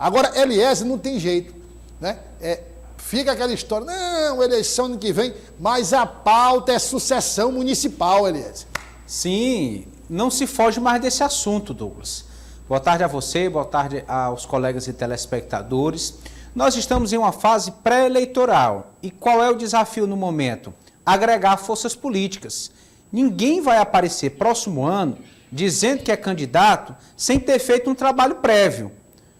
Agora, Eliezer não tem jeito, né? Fica aquela história, não, eleição ano que vem, mas a pauta é sucessão municipal, Eliezer. Sim, não se foge mais desse assunto, Douglas. Boa tarde a você, boa tarde aos colegas e telespectadores. Nós estamos em uma fase pré-eleitoral. E qual é o desafio no momento? Agregar forças políticas. Ninguém vai aparecer próximo ano dizendo que é candidato sem ter feito um trabalho prévio.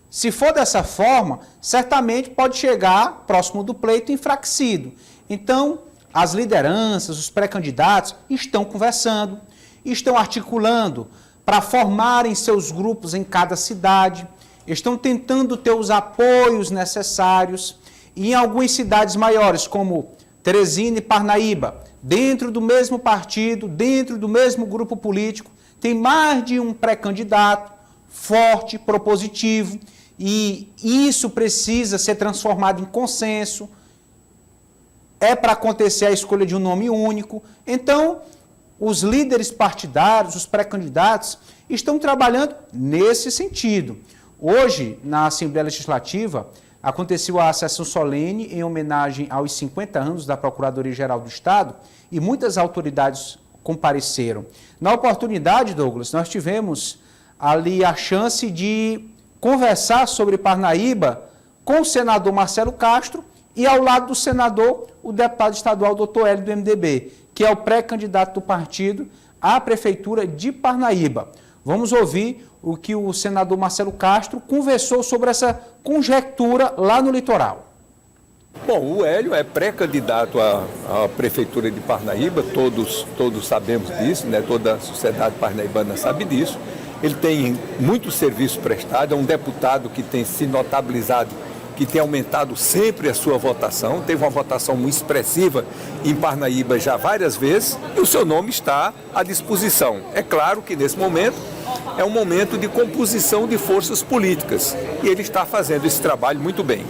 Se for dessa forma, certamente pode chegar próximo do pleito enfraquecido. Então, as lideranças, os pré-candidatos estão conversando, estão articulando para formarem seus grupos em cada cidade, estão tentando ter os apoios necessários. E em algumas cidades maiores, como Teresina e Parnaíba, dentro do mesmo partido, dentro do mesmo grupo político, tem mais de um pré-candidato forte, propositivo, e isso precisa ser transformado em consenso. É para acontecer a escolha de um nome único. Então, os líderes partidários, os pré-candidatos, estão trabalhando nesse sentido. Hoje, na Assembleia Legislativa, aconteceu a sessão solene em homenagem aos 50 anos da Procuradoria-Geral do Estado e muitas autoridades compareceram. Na oportunidade, Douglas, nós tivemos ali a chance de conversar sobre Parnaíba com o senador Marcelo Castro e, ao lado do senador, o deputado estadual Dr. Hélio do MDB, que é o pré-candidato do partido à Prefeitura de Parnaíba. Vamos ouvir o que o senador Marcelo Castro conversou sobre essa conjectura lá no litoral. Bom, o Hélio é pré-candidato à Prefeitura de Parnaíba, todos sabemos disso, né? Toda a sociedade parnaibana sabe disso. Ele tem muito serviço prestado, é um deputado que tem se notabilizado, que tem aumentado sempre a sua votação, teve uma votação muito expressiva em Parnaíba já várias vezes, e o seu nome está à disposição. É claro que nesse momento é um momento de composição de forças políticas, e ele está fazendo esse trabalho muito bem.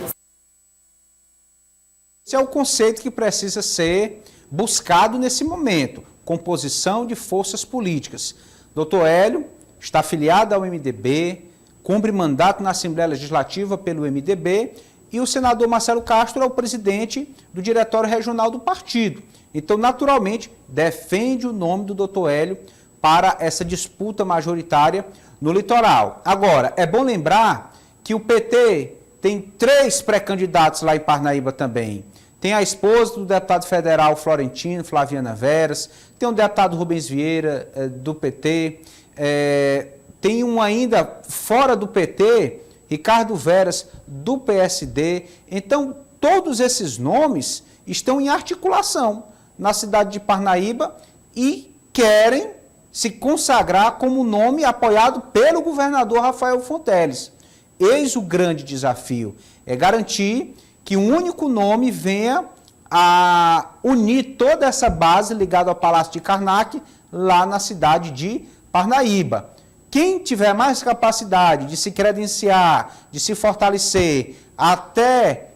Esse é o conceito que precisa ser buscado nesse momento, composição de forças políticas. Dr. Hélio está afiliado ao MDB, cumpre mandato na Assembleia Legislativa pelo MDB, e o senador Marcelo Castro é o presidente do Diretório Regional do partido. Então, naturalmente, defende o nome do Dr. Hélio para essa disputa majoritária no litoral. Agora, é bom lembrar que o PT tem 3 pré-candidatos lá em Parnaíba também. Tem a esposa do deputado federal Florentino, Flaviana Veras, tem o deputado Rubens Vieira, do PT, tem um ainda fora do PT, Ricardo Veras, do PSD. Então, todos esses nomes estão em articulação na cidade de Parnaíba e querem se consagrar como nome apoiado pelo governador Rafael Fonteles. Eis o grande desafio, é garantir que um único nome venha a unir toda essa base ligada ao Palácio de Karnak lá na cidade de Parnaíba. Quem tiver mais capacidade de se credenciar, de se fortalecer, até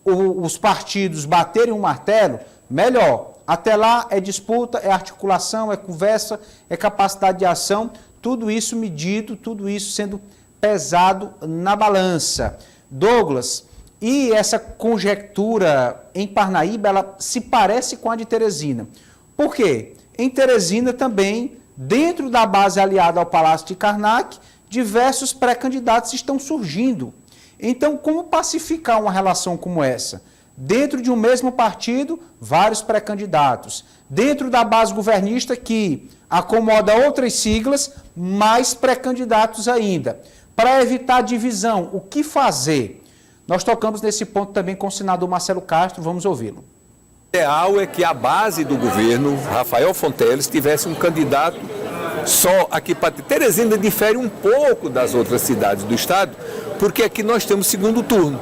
os partidos baterem um martelo, melhor. Até lá é disputa, é articulação, é conversa, é capacidade de ação, tudo isso medido, tudo isso sendo pesado na balança. Douglas, e essa conjectura em Parnaíba, ela se parece com a de Teresina. Por quê? Em Teresina também, dentro da base aliada ao Palácio de Karnak, diversos pré-candidatos estão surgindo. Então, como pacificar uma relação como essa? Dentro de um mesmo partido, vários pré-candidatos. Dentro da base governista, que acomoda outras siglas, mais pré-candidatos ainda. Para evitar divisão, o que fazer? Nós tocamos nesse ponto também com o senador Marcelo Castro, vamos ouvi-lo. O ideal é que a base do governo, Rafael Fonteles, tivesse um candidato só aqui para Teresina. Difere um pouco das outras cidades do estado, porque aqui nós temos segundo turno.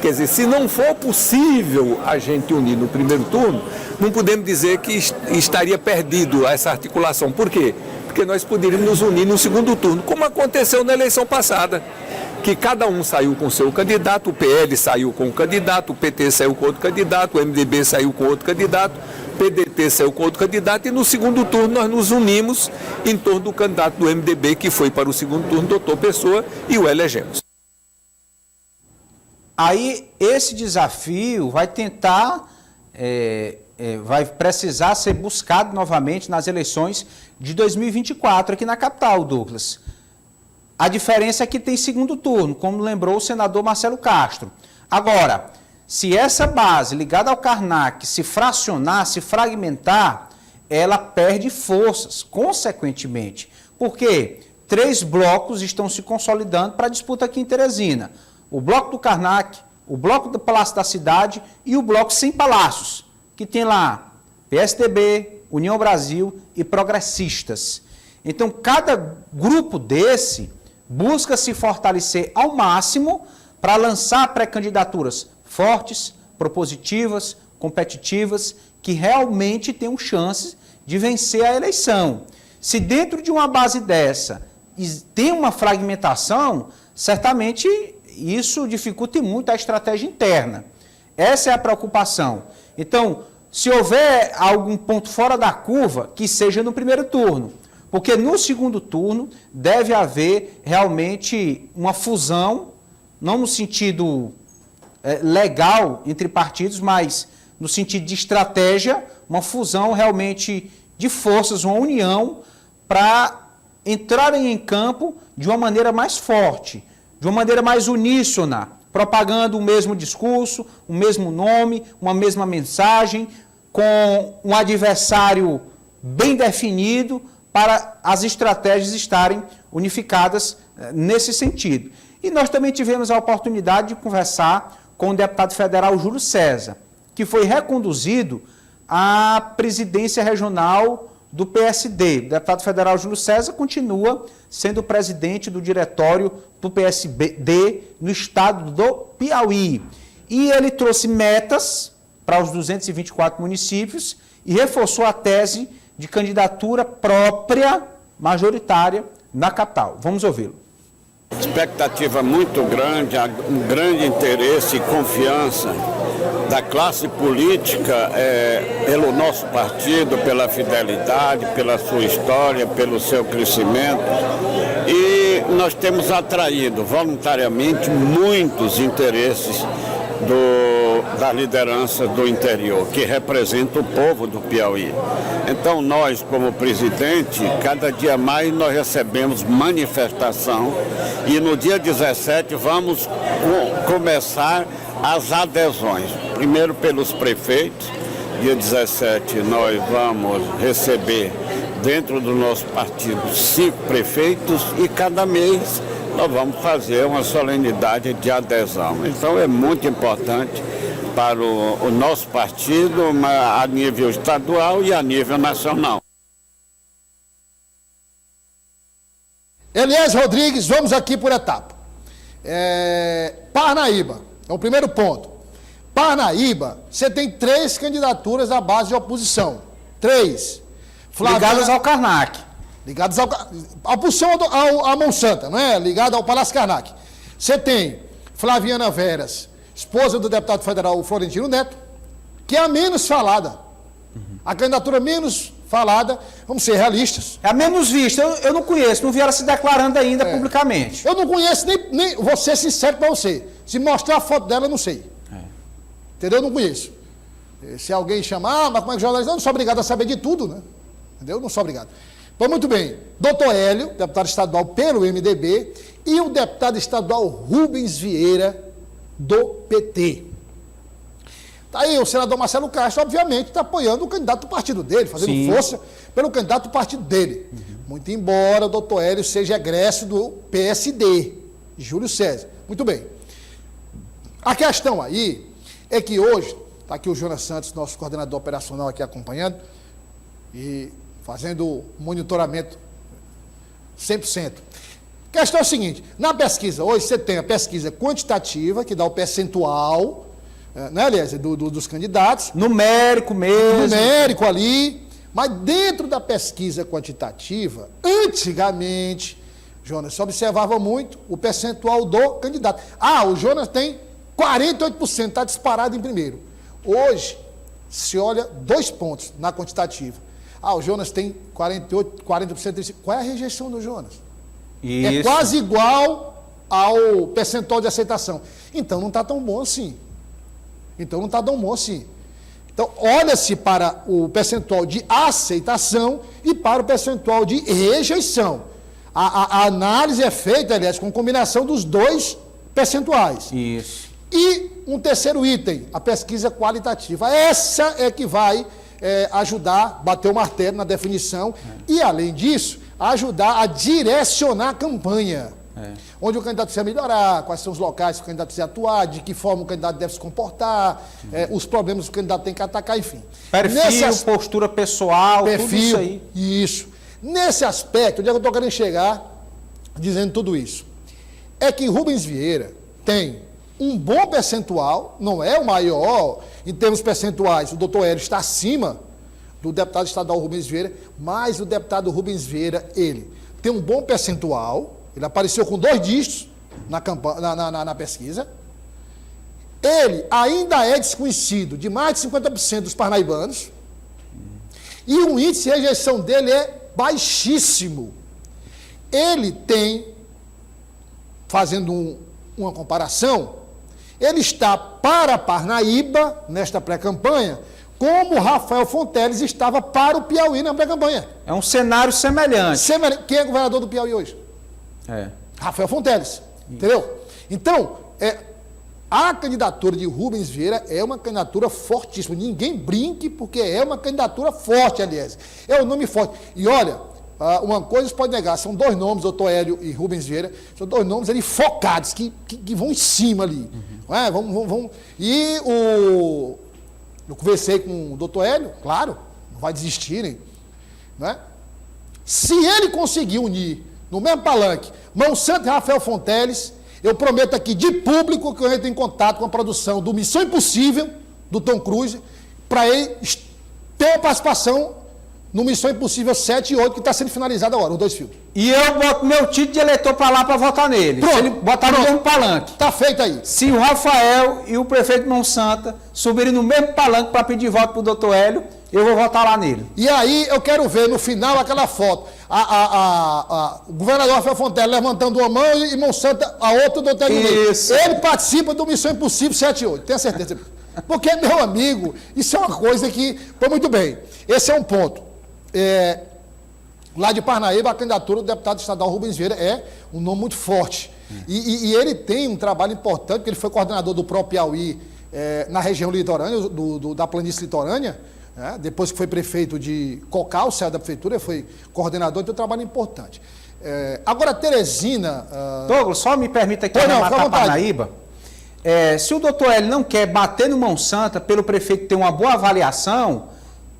Quer dizer, se não for possível a gente unir no primeiro turno, não podemos dizer que estaria perdido essa articulação. Por quê? Porque nós poderíamos nos unir no segundo turno, como aconteceu na eleição passada, que cada um saiu com seu candidato, o PL saiu com um candidato, o PT saiu com outro candidato, o MDB saiu com outro candidato, o PDT saiu com outro candidato, e no segundo turno nós nos unimos em torno do candidato do MDB, que foi para o segundo turno, doutor Pessoa, e o elegemos. Aí esse desafio vai tentar, vai precisar ser buscado novamente nas eleições de 2024 aqui na capital, Douglas. A diferença é que tem segundo turno, como lembrou o senador Marcelo Castro. Agora, se essa base ligada ao Karnak se fracionar, se fragmentar, ela perde forças, consequentemente. Por quê? 3 blocos estão se consolidando para a disputa aqui em Teresina. O bloco do Karnak, o bloco do Palácio da Cidade e o bloco sem palácios, que tem lá PSDB, União Brasil e progressistas. Então, cada grupo desse busca se fortalecer ao máximo para lançar pré-candidaturas fortes, propositivas, competitivas, que realmente tenham chances de vencer a eleição. Se dentro de uma base dessa tem uma fragmentação, certamente isso dificulta muito a estratégia interna. Essa é a preocupação. Então, se houver algum ponto fora da curva, que seja no primeiro turno. Porque no segundo turno deve haver realmente uma fusão, não no sentido legal entre partidos, mas no sentido de estratégia, uma fusão realmente de forças, uma união para entrarem em campo de uma maneira mais forte, de uma maneira mais uníssona, propagando o mesmo discurso, o mesmo nome, uma mesma mensagem, com um adversário bem definido para as estratégias estarem unificadas nesse sentido. E nós também tivemos a oportunidade de conversar com o deputado federal Júlio César, que foi reconduzido à presidência regional do PSD. O deputado federal Júlio César continua sendo presidente do diretório do PSD no estado do Piauí. E ele trouxe metas para os 224 municípios e reforçou a tese de candidatura própria, majoritária, na capital. Vamos ouvi-lo. Expectativa muito grande, um grande interesse e confiança da classe política pelo nosso partido, pela fidelidade, pela sua história, pelo seu crescimento. E nós temos atraído voluntariamente muitos interesses da liderança do interior, que representa o povo do Piauí. Então nós, como presidente, cada dia mais nós recebemos manifestação e no dia 17 vamos começar as adesões. Primeiro pelos prefeitos, dia 17 nós vamos receber dentro do nosso partido 5 prefeitos e cada mês nós vamos fazer uma solenidade de adesão. Então é muito importante para o nosso partido a nível estadual e a nível nacional. Elias Rodrigues, vamos aqui por etapa. Parnaíba, é o primeiro ponto. Parnaíba, você tem 3 candidaturas à base de oposição. 3. Ligadas ao Karnak. Ligados à oposição à Monsanto, não é? Ligada ao Palácio Karnak. Você tem Flaviana Veras, esposa do deputado federal Florentino Neto, que é a menos falada. A candidatura menos falada, vamos ser realistas. É a menos vista, eu não conheço, não vi ela se declarando ainda publicamente. Eu não conheço, nem vou ser sincero para você. Se mostrar a foto dela, eu não sei. Entendeu? Eu não conheço. Se alguém chamar, mas como é que jornalista, eu não sou obrigado a saber de tudo, né? Entendeu? Eu não sou obrigado. Então, muito bem. Doutor Hélio, deputado estadual pelo MDB, e o deputado estadual Rubens Vieira, do PT. Tá aí, o senador Marcelo Castro, obviamente, está apoiando o candidato do partido dele, fazendo força pelo candidato do partido dele. Muito embora o doutor Hélio seja egresso do PSD, Júlio César. Muito bem. A questão aí é que hoje, está aqui o Jonas Santos, nosso coordenador operacional aqui acompanhando, e fazendo monitoramento 100%. A questão é a seguinte, na pesquisa, hoje você tem a pesquisa quantitativa, que dá o percentual, né, aliás, dos candidatos. Numérico mesmo. Numérico ali, mas dentro da pesquisa quantitativa, antigamente, Jonas, se observava muito o percentual do candidato. O Jonas tem 48%, está disparado em primeiro. Hoje, se olha 2 pontos na quantitativa. O Jonas tem 40%. Qual é a rejeição do Jonas? Isso. É quase igual ao percentual de aceitação. Então não está tão bom assim. Então olha-se para o percentual de aceitação e para o percentual de rejeição. A análise é feita, aliás, com combinação dos dois percentuais. Isso. E um terceiro item, a pesquisa qualitativa. Essa é que vai ajudar, bater o martelo na definição e, além disso, ajudar a direcionar a campanha. Onde o candidato precisa melhorar, quais são os locais que o candidato precisa atuar, de que forma o candidato deve se comportar, os problemas que o candidato tem que atacar, enfim. Perfil, postura pessoal, tudo isso aí. Isso. Nesse aspecto, onde é que eu estou querendo chegar dizendo tudo isso? É que Rubens Vieira tem um bom percentual, não é o maior, em termos percentuais, o doutor Hélio está acima do deputado estadual Rubens Vieira, mas o deputado Rubens Vieira, ele tem um bom percentual, ele apareceu com 2 dígitos na pesquisa, ele ainda é desconhecido de mais de 50% dos parnaibanos, e o índice de rejeição dele é baixíssimo. Ele tem, fazendo uma comparação, ele está para Parnaíba, nesta pré-campanha, como Rafael Fonteles estava para o Piauí na pré-campanha. É um cenário semelhante. Quem é governador do Piauí hoje? Rafael Fonteles. Entendeu? Então, a candidatura de Rubens Vieira é uma candidatura fortíssima. Ninguém brinque, porque é uma candidatura forte, aliás. É um nome forte. E olha, uma coisa você pode negar, são 2 nomes, doutor Hélio e Rubens Vieira, são 2 nomes ali focados, que vão em cima ali. Vão. E eu conversei com o doutor Hélio, claro, não vai desistirem. Né? Se ele conseguir unir no mesmo palanque Monsanto e Rafael Fonteles, eu prometo aqui de público que eu entro em contato com a produção do Missão Impossível, do Tom Cruise, para ele ter uma participação no Missão Impossível 7 e 8, que está sendo finalizado agora, os 2 filmes. E eu boto meu título de eleitor para lá para votar nele. Pronto, se ele botar no mesmo palanque. Está feito aí. Se o Rafael e o prefeito Monsanto subirem no mesmo palanque para pedir voto para o doutor Hélio, eu vou votar lá nele. E aí eu quero ver no final aquela foto, o governador Rafael Fonteles levantando uma mão e Monsanto a outra, o doutor Hélio. Isso. Ele participa do Missão Impossível 7 e 8, tenho certeza. Porque, meu amigo, isso é uma coisa que... Foi muito bem. Esse é um ponto. Lá de Parnaíba, a candidatura do deputado estadual Rubens Vieira é um nome muito forte. E ele tem um trabalho importante, porque ele foi coordenador do próprio Piauí na região litorânea, da planície litorânea, depois que foi prefeito de Cocal, saiu da prefeitura, foi coordenador, tem um trabalho importante. Agora, Teresina... Douglas, só me permita aqui matar Parnaíba. Se o doutor Hélio não quer bater no Monsanto pelo prefeito ter uma boa avaliação,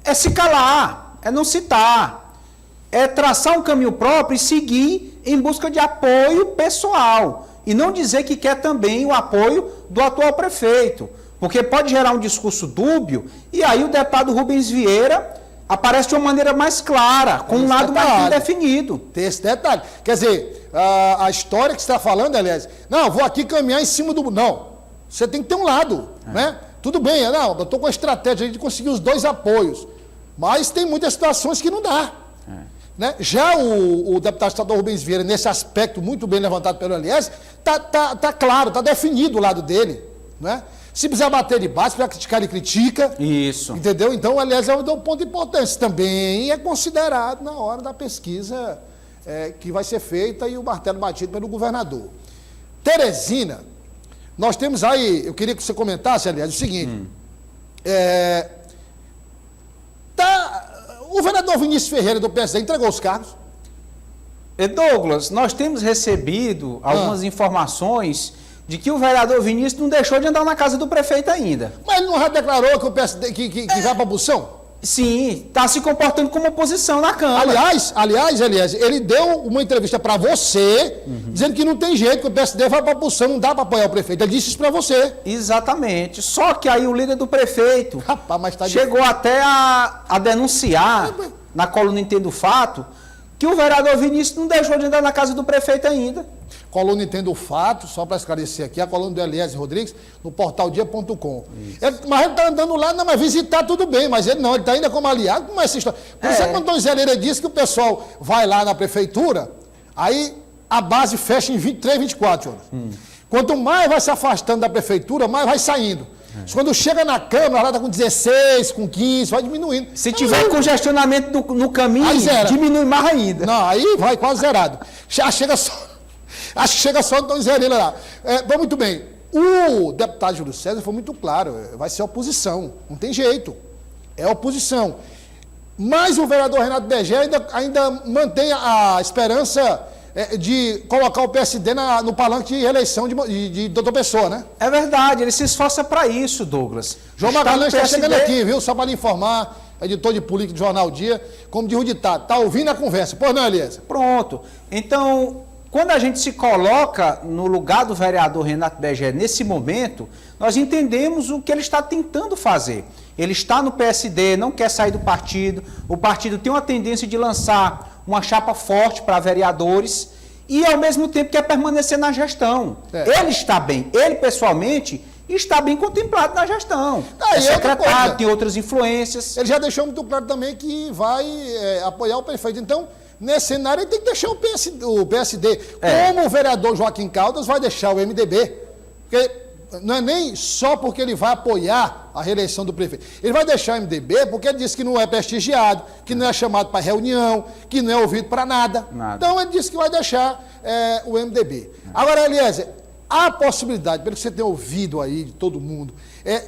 é se calar, é não citar, é traçar um caminho próprio e seguir em busca de apoio pessoal. E não dizer que quer também o apoio do atual prefeito. Porque pode gerar um discurso dúbio e aí o deputado Rubens Vieira aparece de uma maneira mais clara, com um lado mais bem definido. Tem esse detalhe. Quer dizer, a história que você está falando, aliás, não, vou aqui caminhar em cima do... Não, você tem que ter um lado, né? Tudo bem, não, eu estou com a estratégia de conseguir os 2 apoios, mas tem muitas situações que não dá. Né? Já o deputado estadual Rubens Vieira, nesse aspecto muito bem levantado pelo Elias, tá claro, está definido o lado dele, né? Se precisar bater, ele bate, se precisar criticar, ele critica. Isso. Entendeu? Então, aliás, é um ponto importante. Também é considerado na hora da pesquisa que vai ser feita e o martelo batido pelo governador. Teresina, nós temos aí, eu queria que você comentasse, aliás, o seguinte. O vereador Vinícius Ferreira do PSD entregou os cargos. Douglas, nós temos recebido algumas informações de que o vereador Vinícius não deixou de andar na casa do prefeito ainda. Mas ele não já declarou que o PSD que vai para a oposição? Sim, está se comportando como oposição na Câmara. Aliás, ele deu uma entrevista para você, dizendo que não tem jeito, que o PSD vai para a oposição, não dá para apoiar o prefeito. Ele disse isso para você. Exatamente. Só que aí o líder do prefeito chegou até a denunciar, na coluna Entendo o Fato, que o vereador Vinícius não deixou de andar na casa do prefeito ainda. Coluna Entendo o Fato, só para esclarecer aqui, a coluna do Elias Rodrigues, no portaldia.com. Mas ele está andando lá, não, mas visitar tudo bem, mas ele não, ele está ainda como aliado, como é essa história? Por isso é quando o Zé Leira disse que o pessoal vai lá na prefeitura, aí a base fecha em 23, 24 horas. Quanto mais vai se afastando da prefeitura, mais vai saindo. Quando chega na Câmara, ela está com 16, com 15, vai diminuindo. Se tiver congestionamento no caminho, diminui mais ainda. Não, aí vai quase zerado. Chega só no zerinho lá. Muito bem. O deputado Júlio César foi muito claro, vai ser oposição, não tem jeito. É oposição. Mas o vereador Renato Begé ainda mantém a esperança de colocar o PSD no palanque de reeleição de doutor Pessoa, né? É verdade, ele se esforça para isso, Douglas. João Magalhães está chegando aqui, viu? Só para lhe informar, editor de política do Jornal Dia, como diz o ditado, está ouvindo a conversa. Pois não, Eliezer? Pronto. Então, quando a gente se coloca no lugar do vereador Renato Begé nesse momento, nós entendemos o que ele está tentando fazer. Ele está no PSD, não quer sair do partido, o partido tem uma tendência de lançar uma chapa forte para vereadores e, ao mesmo tempo, quer permanecer na gestão. Ele está bem, ele pessoalmente está bem contemplado na gestão. É secretário, tem outras influências. Ele já deixou muito claro também que vai apoiar o prefeito. Então, nesse cenário, ele tem que deixar o PSD. Como o vereador Joaquim Caldas vai deixar o MDB. Porque não é nem só porque ele vai apoiar a reeleição do prefeito. Ele vai deixar o MDB porque ele disse que não é prestigiado, que não é chamado para reunião, que não é ouvido para nada. Então ele disse que vai deixar o MDB. Agora, Eliezer, há possibilidade, pelo que você tem ouvido aí de todo mundo,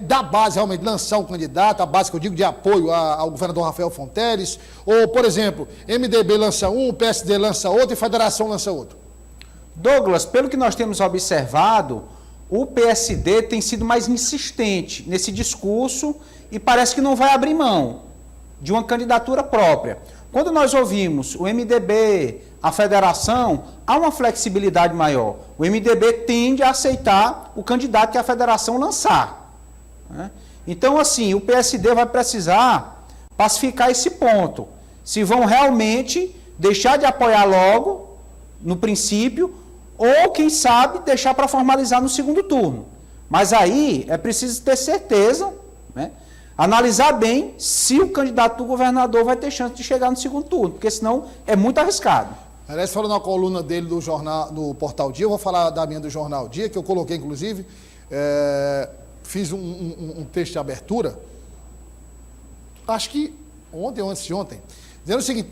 da base realmente lançar um candidato, a base que eu digo de apoio ao governador Rafael Fonteles, ou, por exemplo, MDB lança um, PSD lança outro e Federação lança outro? Douglas, pelo que nós temos observado, o PSD tem sido mais insistente nesse discurso e parece que não vai abrir mão de uma candidatura própria. Quando nós ouvimos o MDB, a federação, há uma flexibilidade maior. O MDB tende a aceitar o candidato que a federação lançar, né? Então, assim, o PSD vai precisar pacificar esse ponto. Se vão realmente deixar de apoiar logo, no princípio, ou, quem sabe, deixar para formalizar no segundo turno. Mas aí é preciso ter certeza, né? Analisar bem se o candidato do governador vai ter chance de chegar no segundo turno, porque senão é muito arriscado. Aliás, falando na coluna dele do jornal, do Portal Dia, eu vou falar da minha do Jornal Dia, que eu coloquei, inclusive, fiz um texto de abertura, acho que ontem ou antes de ontem, dizendo o seguinte,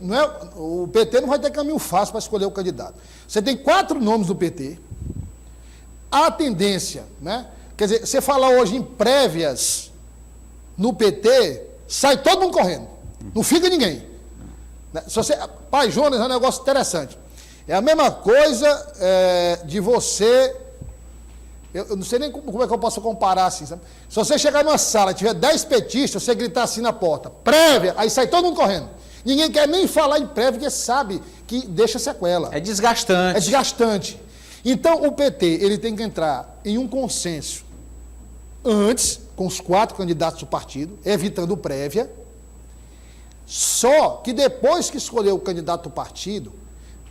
o PT não vai ter caminho fácil para escolher o candidato. Você tem 4 nomes do PT, a tendência, né? Quer dizer, você fala hoje em prévias no PT, sai todo mundo correndo, não fica ninguém. Se você, Pai Jonas é um negócio interessante. É a mesma coisa de você... Eu não sei nem como é que eu posso comparar assim, sabe? Se você chegar numa sala, tiver 10 petistas, você gritar assim na porta, prévia, aí sai todo mundo correndo. Ninguém quer nem falar em prévia, porque sabe que deixa sequela. É desgastante. É desgastante. Então, o PT, ele tem que entrar em um consenso antes, com os 4 candidatos do partido, evitando prévia. Só que depois que escolher o candidato do partido,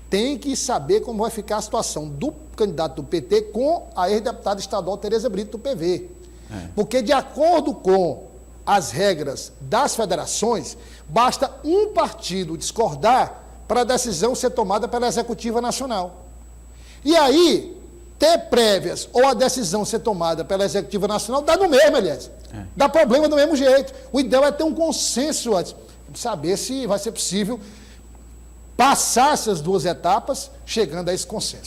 tem que saber como vai ficar a situação do candidato do PT com a ex-deputada estadual Tereza Brito, do PV. Porque, de acordo com as regras das federações, basta um partido discordar para a decisão ser tomada pela Executiva Nacional. E aí, ter prévias ou a decisão ser tomada pela Executiva Nacional dá no mesmo, aliás. Dá problema do mesmo jeito. O ideal é ter um consenso antes, saber se vai ser possível passar essas 2 etapas, chegando a esse consenso.